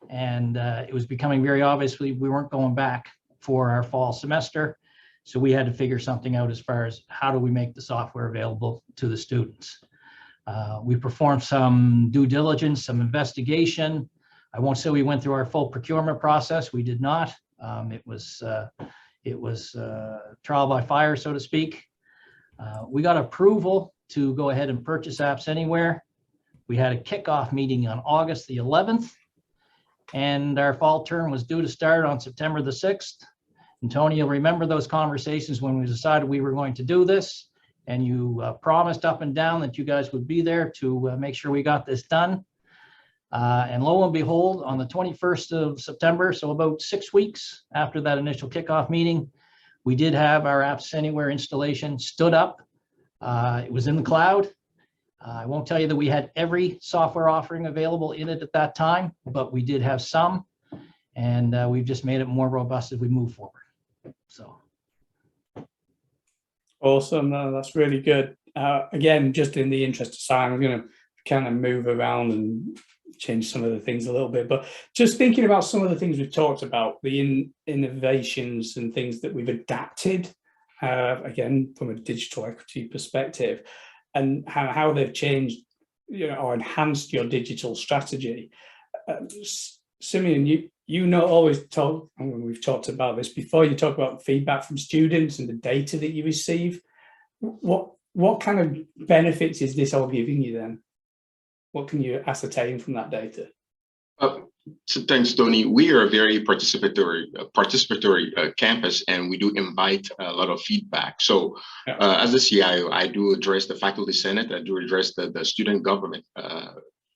and it was becoming very obvious we weren't going back for our fall semester. So we had to figure something out as far as how do we make the software available to the students. We performed some due diligence, some investigation. I won't say we went through our full procurement process. We did not. It was trial by fire, so to speak. We got approval to go ahead and purchase AppsAnywhere. We had a kickoff meeting on August the 11th, and our fall term was due to start on September the 6th. And Tony, you'll remember those conversations when we decided we were going to do this, and you promised up and down that you guys would be there to make sure we got this done. And lo and behold, on the 21st of September, so about 6 weeks after that initial kickoff meeting, we did have our AppsAnywhere installation stood up. It was in the cloud. I won't tell you that we had every software offering available in it at that time, but we did have some, and we've just made it more robust as we move forward. So. Awesome. No, that's really good. Again, just in the interest of time, I'm going to kind of move around and change some of the things a little bit, but just thinking about some of the things we've talked about, the innovations and things that we've adapted, again, from a digital equity perspective, and how they've changed, or enhanced your digital strategy. Simeon, you always talk, and we've talked about this before, you talk about feedback from students and the data that you receive. What kind of benefits is this all giving you then? What can you ascertain from that data? So thanks, Tony. We are a very participatory campus, and we do invite a lot of feedback. So as a CIO, I do address the faculty senate, I do address the student government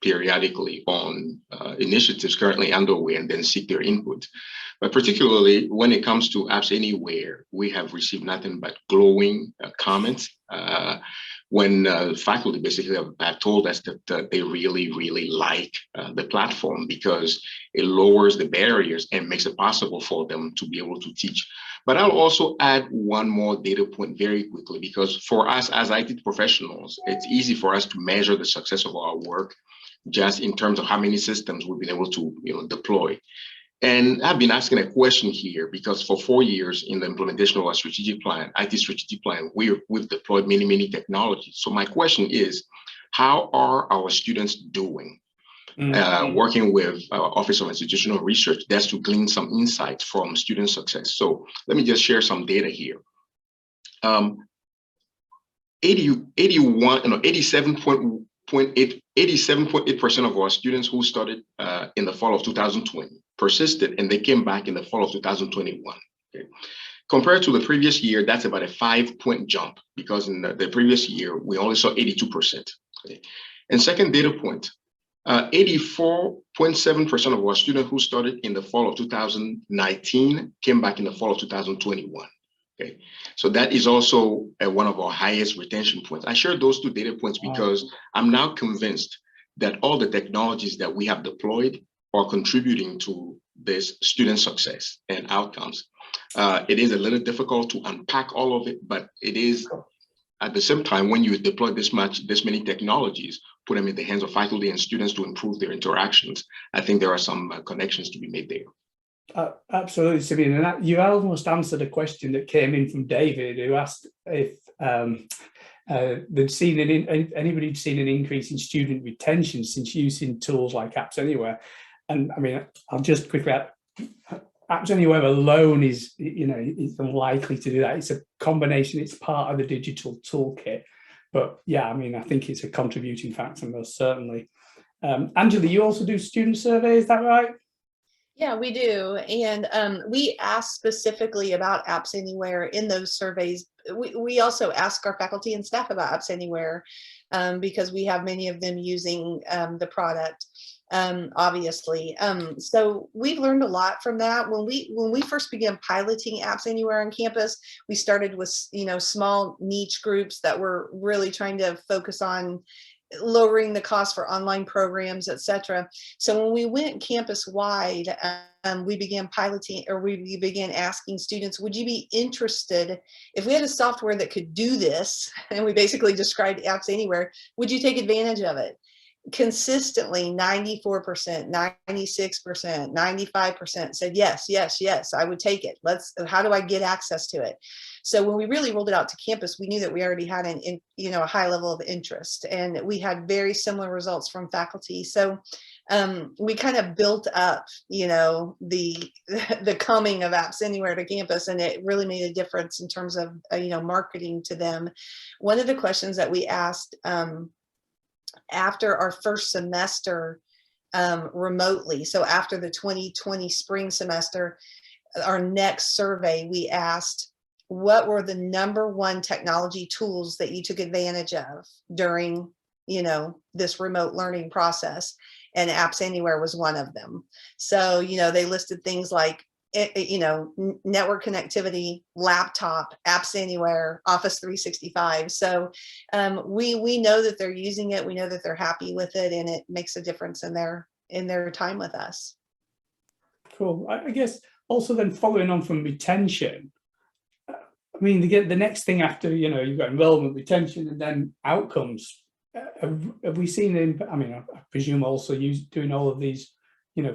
periodically on initiatives currently underway, and then seek their input. But particularly when it comes to AppsAnywhere, we have received nothing but glowing comments. When faculty basically have told us that they really like the platform because it lowers the barriers and makes it possible for them to be able to teach. But I'll also add one more data point very quickly, because for us as IT professionals, it's easy for us to measure the success of our work just in terms of how many systems we've been able to deploy. And I've been asking a question here because for 4 years in the implementation of our strategic plan, IT strategic plan, we've deployed many technologies. So my question is, how are our students doing? Working with our Office of Institutional Research, that's to glean some insights from student success. So let me just share some data here. 87.8% of our students who started in the fall of 2020 persisted, and they came back in the fall of 2021. Okay. Compared to the previous year, that's about a 5-point jump, because in the previous year, we only saw 82%. Okay. And second data point, 84.7% of our students who started in the fall of 2019 came back in the fall of 2021. Okay, so that is also one of our highest retention points. I share those two data points because I'm now convinced that all the technologies that we have deployed are contributing to this student success and outcomes. It is a little difficult to unpack all of it, but it is at the same time, when you deploy this many technologies, put them in the hands of faculty and students to improve their interactions, I think there are some connections to be made there. Absolutely, Simeon. And that, you almost answered a question that came in from David, who asked if they'd seen anybody'd seen an increase in student retention since using tools like AppsAnywhere. And I mean, I'll just quickly add, AppsAnywhere alone is, is unlikely to do that. It's a combination. It's part of the digital toolkit. But yeah, I mean, I think it's a contributing factor, most certainly. Angela, you also do student surveys, is that right? Yeah, we do. And we ask specifically about AppsAnywhere in those surveys. We also ask our faculty and staff about AppsAnywhere because we have many of them using the product, obviously. So we've learned a lot from that. When we first began piloting AppsAnywhere on campus, we started with small niche groups that were really trying to focus on lowering the cost for online programs, etc. So when we went campus wide, we began piloting, or we began asking students, would you be interested if we had a software that could do this? And we basically described AppsAnywhere. Would you take advantage of it? Consistently 94%, 96%, 95% said yes, I would take it. How do I get access to it? So when we really rolled it out to campus, we knew that we already had a high level of interest, and we had very similar results from faculty. So we kind of built up, the coming of AppsAnywhere to campus, and it really made a difference in terms of, marketing to them. One of the questions that we asked after our first semester remotely, so after the 2020 spring semester, our next survey, we asked, what were the #1 technology tools that you took advantage of during, this remote learning process? And AppsAnywhere was one of them. So, they listed things like, network connectivity, laptop, AppsAnywhere, Office 365. So we know that they're using it. We know that they're happy with it, and it makes a difference in their time with us. Cool. I guess also then following on from retention, mean, the next thing after, you've got enrollment, retention, and then outcomes. Have we seen, I mean, I presume also you doing all of these,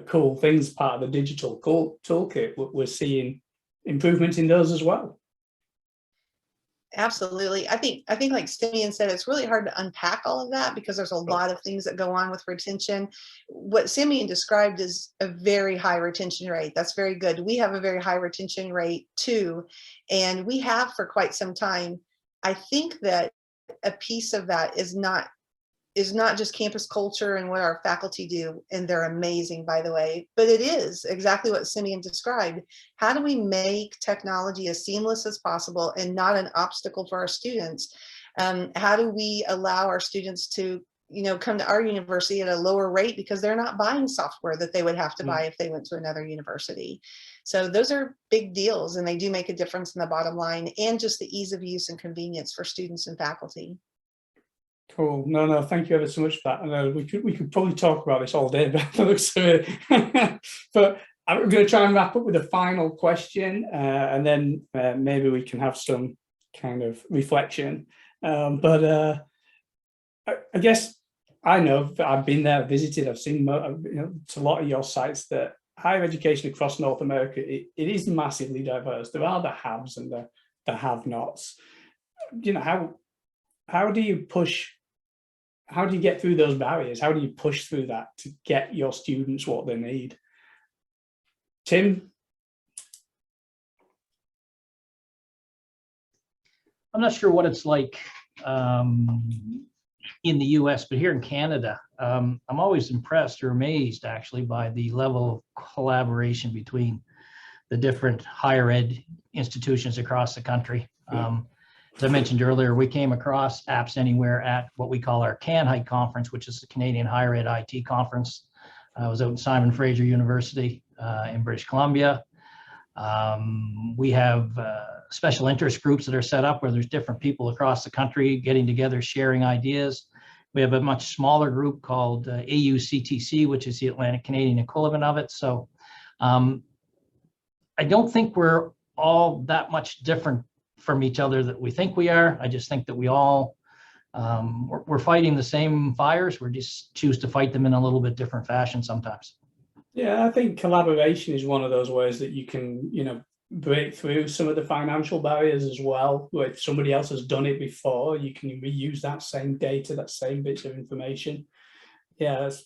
cool things, part of the digital toolkit, we're seeing improvements in those as well. Absolutely. I think like Simeon said, it's really hard to unpack all of that because there's a lot of things that go on with retention. What Simeon described is a very high retention rate. That's very good. We have a very high retention rate too, and we have for quite some time. I think that a piece of that is not just campus culture and what our faculty do, and they're amazing, by the way, but it is exactly what Simeon described. How do we make technology as seamless as possible and not an obstacle for our students? How do we allow our students to, come to our university at a lower rate because they're not buying software that they would have to buy if they went to another university? So those are big deals, and they do make a difference in the bottom line and just the ease of use and convenience for students and faculty. Cool. No, thank you ever so much for that. I know we could probably talk about this all day, but but I'm going to try and wrap up with a final question, and then maybe we can have some kind of reflection. I guess I know that Have been there, visited, I've seen to a lot of your sites that higher education across North America, it is massively diverse. There are the haves and the have-nots. How do you push? How do you get through those barriers? How do you push through that to get your students what they need? Tim? I'm not sure what it's like in the US, but here in Canada, I'm always impressed or amazed actually by the level of collaboration between the different higher ed institutions across the country. As I mentioned earlier, we came across AppsAnywhere at what we call our CanHike conference, which is the Canadian Higher Ed IT conference. I was out in Simon Fraser University in British Columbia. We have special interest groups that are set up where there's different people across the country getting together, sharing ideas. We have a much smaller group called AUCTC, which is the Atlantic Canadian equivalent of it. So I don't think we're all that much different from each other that we think we are. I just think that we all, we're fighting the same fires. We just choose to fight them in a little bit different fashion sometimes. Yeah, I think collaboration is one of those ways that you can, break through some of the financial barriers as well. Where if somebody else has done it before, you can reuse that same data, that same bits of information. Yeah, that's,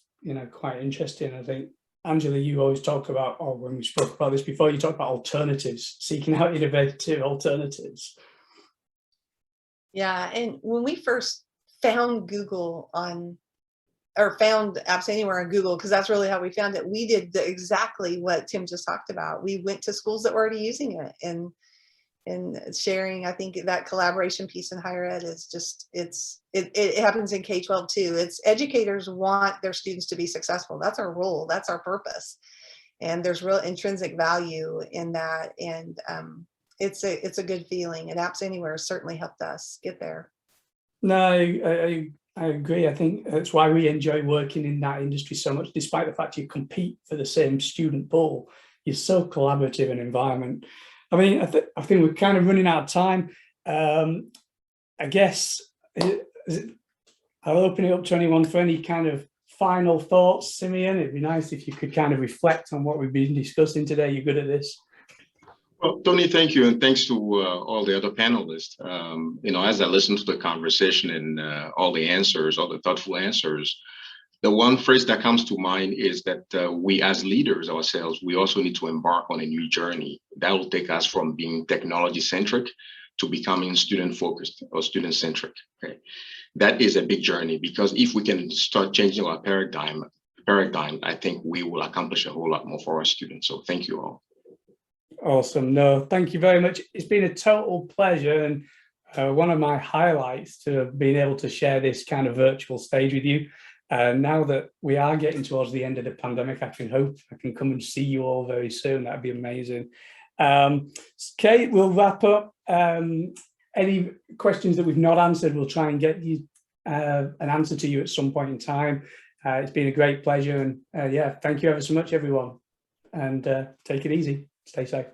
quite interesting. I think, Angela, you always talk about, or when we spoke about this before, you talk about alternatives, seeking out innovative alternatives. Yeah, and when we first found found AppsAnywhere on Google, because that's really how we found it, we did exactly what Tim just talked about. We went to schools that were already using it and sharing. I think that collaboration piece in higher ed is just, it happens in K-12 too. It's educators want their students to be successful. That's our role, that's our purpose. And there's real intrinsic value in that. And it's a good feeling, and AppsAnywhere certainly helped us get there. No, I agree. I think that's why we enjoy working in that industry so much, despite the fact you compete for the same student pool. You're so collaborative an environment. I mean, I think we're kind of running out of time. I guess I'll open it up to anyone for any kind of final thoughts. Simeon, it'd be nice if you could kind of reflect on what we've been discussing today. You're good at this. Well, Tony, thank you. And thanks to all the other panelists. As I listen to the conversation and all the answers, all the thoughtful answers, the one phrase that comes to mind is that we as leaders ourselves, we also need to embark on a new journey that will take us from being technology-centric to becoming student-focused or student-centric. Okay, that is a big journey, because if we can start changing our paradigm, I think we will accomplish a whole lot more for our students. So thank you all. Awesome. No, thank you very much. It's been a total pleasure, and one of my highlights to have been able to share this kind of virtual stage with you. Now that we are getting towards the end of the pandemic, I can hope I can come and see you all very soon. That'd be amazing. Kate, we'll wrap up. Any questions that we've not answered, we'll try and get you an answer to you at some point in time. It's been a great pleasure, and yeah, thank you ever so much, everyone, and take it easy. Stay safe.